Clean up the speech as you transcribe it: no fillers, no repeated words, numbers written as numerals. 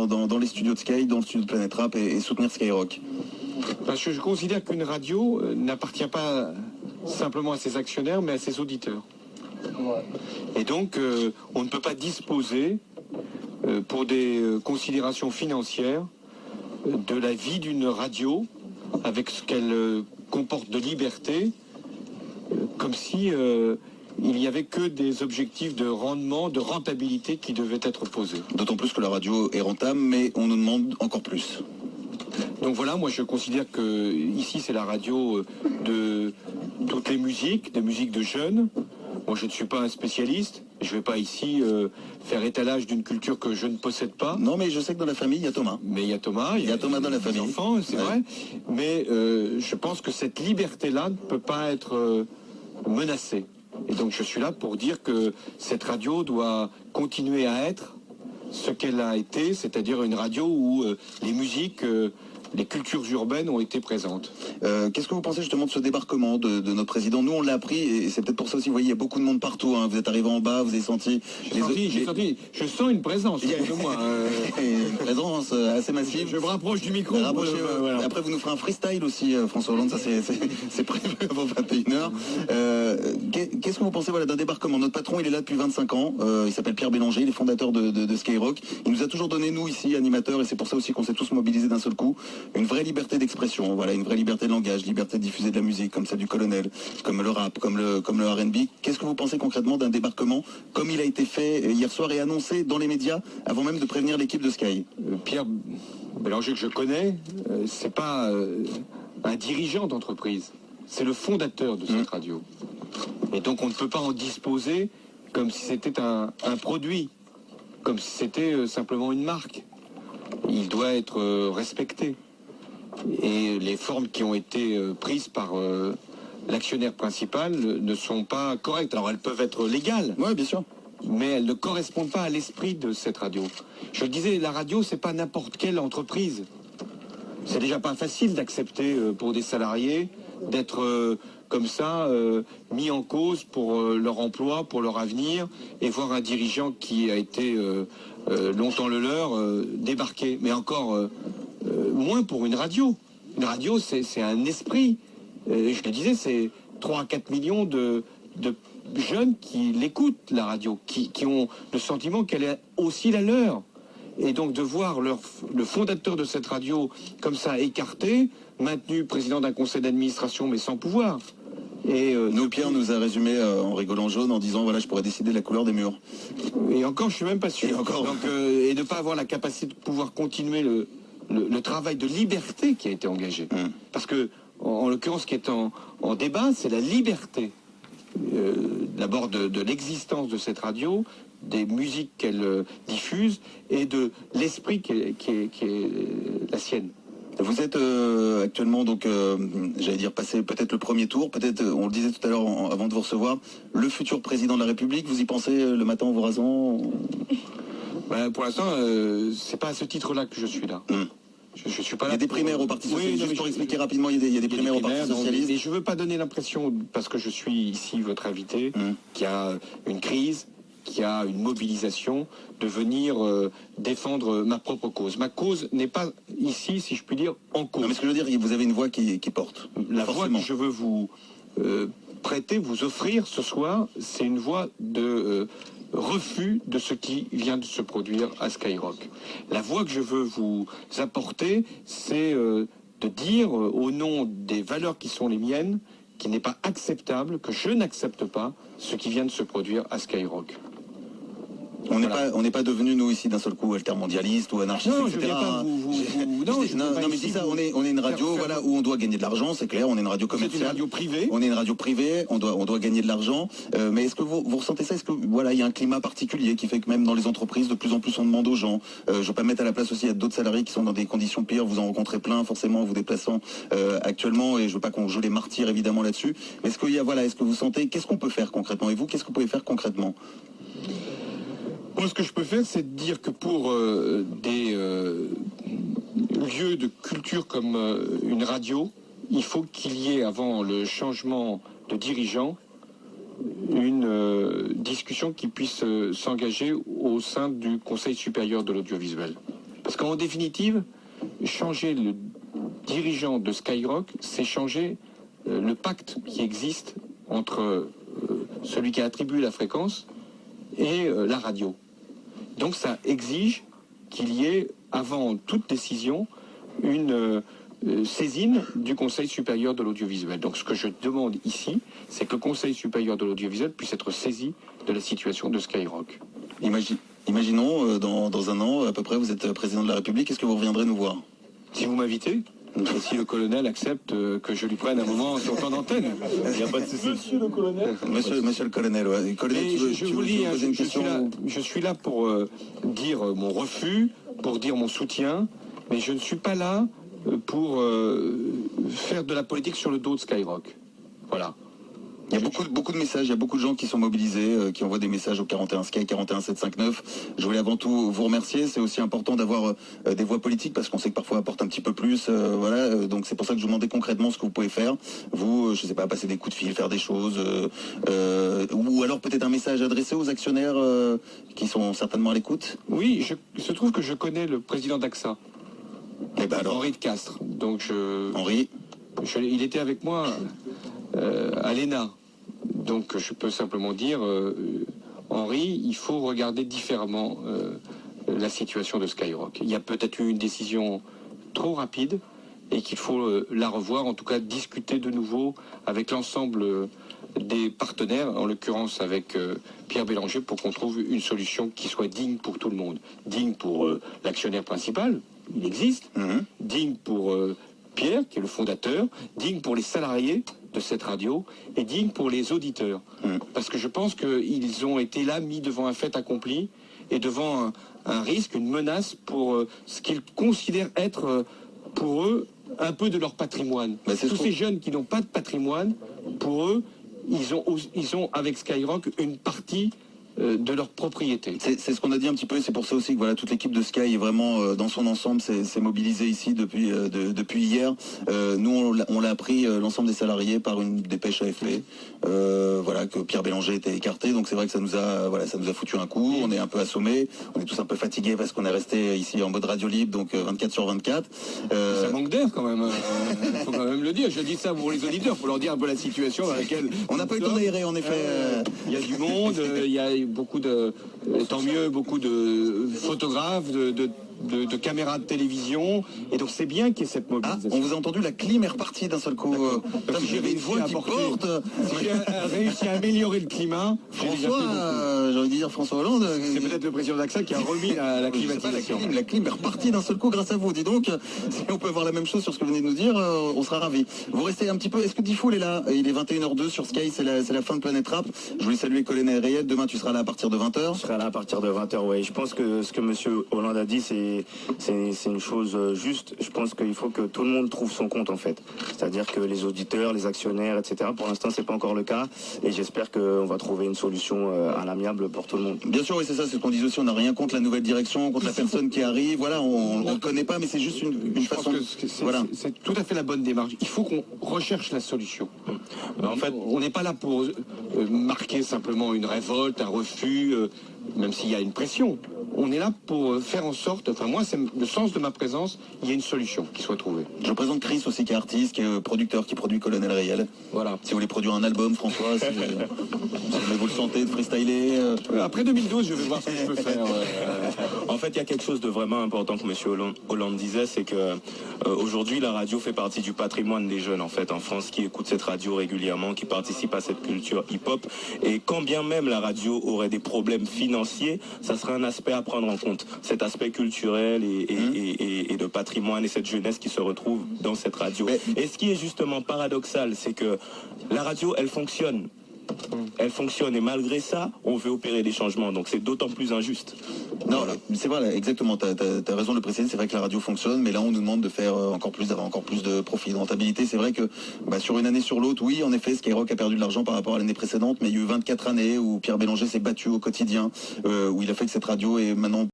dans les studios de Sky, dans le studio de Planète Rap et soutenir Skyrock? Parce que je considère qu'une radio n'appartient pas simplement à ses actionnaires, mais à ses auditeurs. Et donc, on ne peut pas disposer, pour des considérations financières, de la vie d'une radio, avec ce qu'elle comporte de liberté, comme si il n'y avait que des objectifs de rendement, de rentabilité qui devaient être posés. D'autant plus que la radio est rentable, mais on nous demande encore plus. Donc voilà, moi je considère que ici c'est la radio de toutes les musiques, des musiques de jeunes. Moi je ne suis pas un spécialiste, je ne vais pas ici faire étalage d'une culture que je ne possède pas. Non, mais je sais que dans la famille, il y a Thomas. Mais il y a Thomas, il y a Thomas dans la famille. Des enfants, c'est vrai. Mais je pense que cette liberté-là ne peut pas être menacée. Et donc je suis là pour dire que cette radio doit continuer à être ce qu'elle a été, c'est-à-dire une radio où les musiques, les cultures urbaines ont été présentes. Qu'est-ce que vous pensez justement de ce débarquement de notre président? Nous, on l'a appris, et c'est peut-être pour ça aussi, vous voyez, il y a beaucoup de monde partout. Hein. Vous êtes arrivé en bas, vous avez senti... Je sens une présence autour de moi. Une présence assez massive. Je me rapproche du micro. Voilà. Après, vous nous ferez un freestyle aussi, François Hollande, ça c'est prévu avant 21h. Qu'est-ce que vous pensez d'un débarquement? Notre patron, il est là depuis 25 ans, il s'appelle Pierre Bélanger, il est fondateur de Skyrock. Il nous a toujours donné, nous ici, animateurs, et c'est pour ça aussi qu'on s'est tous mobilisés d'un seul coup, une vraie liberté d'expression, voilà, une vraie liberté de langage, liberté de diffuser de la musique, comme celle du Colonel, comme le rap, comme le R&B. Qu'est-ce que vous pensez concrètement d'un débarquement comme il a été fait hier soir et annoncé dans les médias avant même de prévenir l'équipe de Sky? Pierre Bélanger, que je connais, c'est pas un dirigeant d'entreprise, c'est le fondateur de cette radio. Et donc on ne peut pas en disposer comme si c'était un produit, comme si c'était simplement une marque. Il doit être respecté. Et les formes qui ont été prises par l'actionnaire principal ne sont pas correctes. Alors elles peuvent être légales. Oui, bien sûr. Mais elles ne correspondent pas à l'esprit de cette radio. Je le disais, la radio, c'est pas n'importe quelle entreprise. C'est déjà pas facile d'accepter pour des salariés d'être comme ça mis en cause pour leur emploi, pour leur avenir, et voir un dirigeant qui a été longtemps le leur débarquer. Mais encore moins pour une radio. Une radio, c'est un esprit. Je le disais, c'est 3 à 4 millions de jeunes qui l'écoutent, la radio, qui ont le sentiment qu'elle est aussi la leur. Et donc de voir le fondateur de cette radio comme ça écarté, maintenu président d'un conseil d'administration mais sans pouvoir. Et Pierre nous a résumé en rigolant jaune en disant voilà, je pourrais décider de la couleur des murs. Et encore, je suis même pas sûr. Et encore. Donc, et de ne pas avoir la capacité de pouvoir continuer le travail de liberté qui a été engagé. Parce que en l'occurrence, ce qui est en débat, c'est la liberté. D'abord de l'existence de cette radio, des musiques qu'elle diffuse et de l'esprit qui est la sienne. Vous êtes actuellement, donc, j'allais dire, passé peut-être le premier tour, peut-être, on le disait tout à l'heure avant de vous recevoir, le futur président de la République, vous y pensez le matin en vous rasant? Pour l'instant, c'est pas à ce titre-là que je suis là. Je suis pas là. Il y a des primaires au Parti Socialiste, juste pour expliquer rapidement, il y a des primaires au Parti Socialiste. Et je veux pas donner l'impression, parce que je suis ici votre invité, qu'il y a une crise, qu'il y a une mobilisation, de venir défendre ma propre cause. Ma cause n'est pas ici, si je puis dire, en cause. Non, mais ce que je veux dire, vous avez une voix qui porte. La voix que je veux vous prêter, vous offrir ce soir, c'est une voix de refus de ce qui vient de se produire à Skyrock. La voix que je veux vous apporter, c'est de dire au nom des valeurs qui sont les miennes, qu'il n'est pas acceptable, que je n'accepte pas ce qui vient de se produire à Skyrock. On n'est pas devenu, nous, ici, d'un seul coup, altermondialiste ou anarchiste, non, etc. Je viens pas non, mais c'est ça, on est une radio voilà, où on doit gagner de l'argent, c'est clair, on est une radio commerciale. C'est une radio privée. On est une radio privée, on doit gagner de l'argent. Mais est-ce que vous ressentez ça? Est-ce que voilà, il y a un climat particulier qui fait que même dans les entreprises, de plus en plus on demande aux gens. Je veux pas mettre à la place aussi, il y a d'autres salariés qui sont dans des conditions pires, vous en rencontrez plein, forcément, en vous déplaçant actuellement, et je veux pas qu'on joue les martyrs, évidemment, là-dessus. Mais est-ce est-ce que vous sentez, qu'est-ce qu'on peut faire concrètement? Et vous, qu'est-ce que vous pouvez faire concrètement? Moi, ce que je peux faire, c'est de dire que pour des lieux de culture comme une radio, il faut qu'il y ait, avant le changement de dirigeant, une discussion qui puisse s'engager au sein du Conseil supérieur de l'audiovisuel. Parce qu'en définitive, changer le dirigeant de Skyrock, c'est changer le pacte qui existe entre celui qui a attribué la fréquence et la radio. Donc ça exige qu'il y ait, avant toute décision, une saisine du Conseil supérieur de l'audiovisuel. Donc ce que je demande ici, c'est que le Conseil supérieur de l'audiovisuel puisse être saisi de la situation de Skyrock. Imaginons, dans un an, à peu près, vous êtes président de la République, est-ce que vous reviendrez nous voir? Si vous m'invitez, et si le colonel accepte que je lui prenne un moment sur temps d'antenne, il n'y a pas de souci. Monsieur le colonel. Monsieur le colonel, ouais. Colonel, je suis là pour dire mon refus, pour dire mon soutien, mais je ne suis pas là pour faire de la politique sur le dos de Skyrock. Voilà. Il y a beaucoup de messages, il y a beaucoup de gens qui sont mobilisés, qui envoient des messages au 41 Sky, 41 759. Je voulais avant tout vous remercier. C'est aussi important d'avoir des voix politiques parce qu'on sait que parfois apporte un petit peu plus. Voilà. Donc c'est pour ça que je vous demandais concrètement ce que vous pouvez faire. Vous, je sais pas, passer des coups de fil, faire des choses, ou alors peut-être un message adressé aux actionnaires qui sont certainement à l'écoute. Oui, il se trouve que je connais le président d'AXA, Henri de Castres. Donc Henri. Il était avec moi à l'ENA. Donc je peux simplement dire, Henri, il faut regarder différemment la situation de Skyrock. Il y a peut-être eu une décision trop rapide et qu'il faut la revoir, en tout cas discuter de nouveau avec l'ensemble des partenaires, en l'occurrence avec Pierre Bélanger, pour qu'on trouve une solution qui soit digne pour tout le monde. Digne pour l'actionnaire principal, il existe, digne pour Pierre, qui est le fondateur, digne pour les salariés de cette radio et digne pour les auditeurs. Parce que je pense qu'ils ont été là mis devant un fait accompli et devant un risque, une menace pour ce qu'ils considèrent être pour eux un peu de leur patrimoine. Tous ces jeunes qui n'ont pas de patrimoine, pour eux, ils ont avec Skyrock une partie de leur propriété. C'est ce qu'on a dit un petit peu, c'est pour ça aussi que voilà, toute l'équipe de Sky est vraiment dans son ensemble, s'est mobilisée ici depuis hier. Nous on l'a appris, l'ensemble des salariés, par une dépêche AFP, voilà, que Pierre Bélanger était écarté, donc c'est vrai que ça nous a foutu un coup, on est un peu assommés, on est tous un peu fatigués parce qu'on est resté ici en mode radio libre, donc 24 sur 24. Ça manque d'air quand même, il faut quand même le dire, je dis ça pour les auditeurs, pour leur dire un peu la situation dans laquelle... On n'a pas eu le temps d'aérer en effet. Il y a du monde, il y a beaucoup de, tant mieux, beaucoup de photographes, de caméras de télévision, et donc c'est bien qu'il y ait cette mobilisation. On vous a entendu, la clim est repartie d'un seul coup. J'avais une voix qui porte. Si j'ai réussi à améliorer le climat, j'ai envie de dire François Hollande. C'est peut-être le président d'AXA qui a remis la climatisation. La clim est repartie d'un seul coup grâce à vous. Dis donc, si on peut avoir la même chose sur ce que vous venez de nous dire, on sera ravis. Vous restez un petit peu. Est-ce que Diffoul est là? Il est 21h02 sur Sky, c'est la fin de Planète Rap. Je voulais saluer Colonel Rayet. Demain, tu seras là à partir de 20h. Je serai là à partir de 20h, oui. Je pense que ce que M. Hollande a dit, c'est une chose juste. Je pense qu'il faut que tout le monde trouve son compte, en fait. C'est-à-dire que les auditeurs, les actionnaires, etc. Pour l'instant, c'est pas encore le cas. Et j'espère qu'on va trouver une solution à l'amiable pour tout le monde. Bien sûr, oui, c'est ça. C'est ce qu'on dit aussi. On n'a rien contre la nouvelle direction, contre la personne qui arrive. Voilà, on ne connaît pas, mais c'est juste une façon. Voilà. C'est tout à fait la bonne démarche. Il faut qu'on recherche la solution. En fait, on n'est pas là pour marquer simplement une révolte, un refus, même s'il y a une pression. On est là pour faire en sorte, enfin moi c'est le sens de ma présence, il y a une solution qui soit trouvée. Je présente Chris aussi, qui est artiste, qui est producteur, qui produit Colonel Rayel. Voilà. Si vous voulez produire un album, François, si vous le sentez, de freestyler. Après 2012, je vais voir ce que je peux faire. En fait, il y a quelque chose de vraiment important que M. Hollande disait, c'est que aujourd'hui la radio fait partie du patrimoine des jeunes en fait en France qui écoutent cette radio régulièrement, qui participent à cette culture hip-hop. Et quand bien même la radio aurait des problèmes financiers, ça serait un aspect à prendre en compte, cet aspect culturel et de patrimoine et cette jeunesse qui se retrouve dans cette radio. Et ce qui est justement paradoxal, c'est que la radio, elle fonctionne. Elle fonctionne et malgré ça, on veut opérer des changements. Donc c'est d'autant plus injuste. Non, voilà. C'est vrai, exactement. Tu as raison de le préciser. C'est vrai que la radio fonctionne, mais là on nous demande de faire encore plus, d'avoir encore plus de profit, de rentabilité. C'est vrai que sur une année sur l'autre, oui, en effet, Skyrock a perdu de l'argent par rapport à l'année précédente, mais il y a eu 24 années où Pierre Bélanger s'est battu au quotidien, où il a fait que cette radio est maintenant